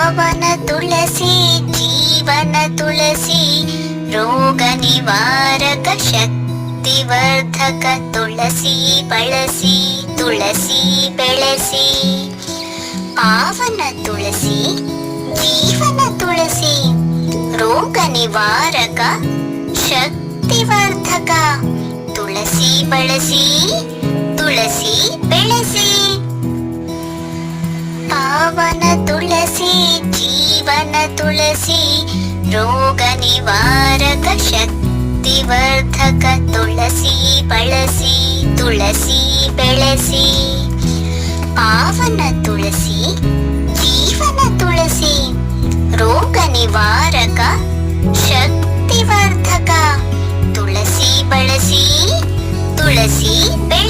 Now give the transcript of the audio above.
ಪಾವನ ತುಳಸಿ ಜೀವನ ತುಳಸಿ ರೋಗ ನಿವಾರಕ ಶಕ್ತಿವರ್ಧಕ ತುಳಸಿ ಬಳಸಿ ತುಳಸಿ ಬೆಳೆಸಿ. ಪಾವನ ತುಳಸಿ ಜೀವನ ತುಳಸಿ ರೋಗ ನಿವಾರಕ ಶಕ್ತಿವರ್ಧಕ ತುಳಸಿ ಬಳಸಿ ತುಳಸಿ ಬೆಳೆಸಿ. ಪಾವನ ತುಳಸಿ ಜೀವನ ತುಳಸಿ ರೋಗ ನಿವಾರಕ ಶಕ್ತಿವರ್ಧಕ ತುಳಸಿ ಬಳಸಿ ತುಳಸಿ ಬೆಳೆಸಿ. ಪಾವನ ತುಳಸಿ ಜೀವನ ತುಳಸಿ ರೋಗ ನಿವಾರಕ ಶಕ್ತಿವರ್ಧಕ ತುಳಸಿ ಬಳಸಿ ತುಳಸಿ ಬೆಳೆಸಿ.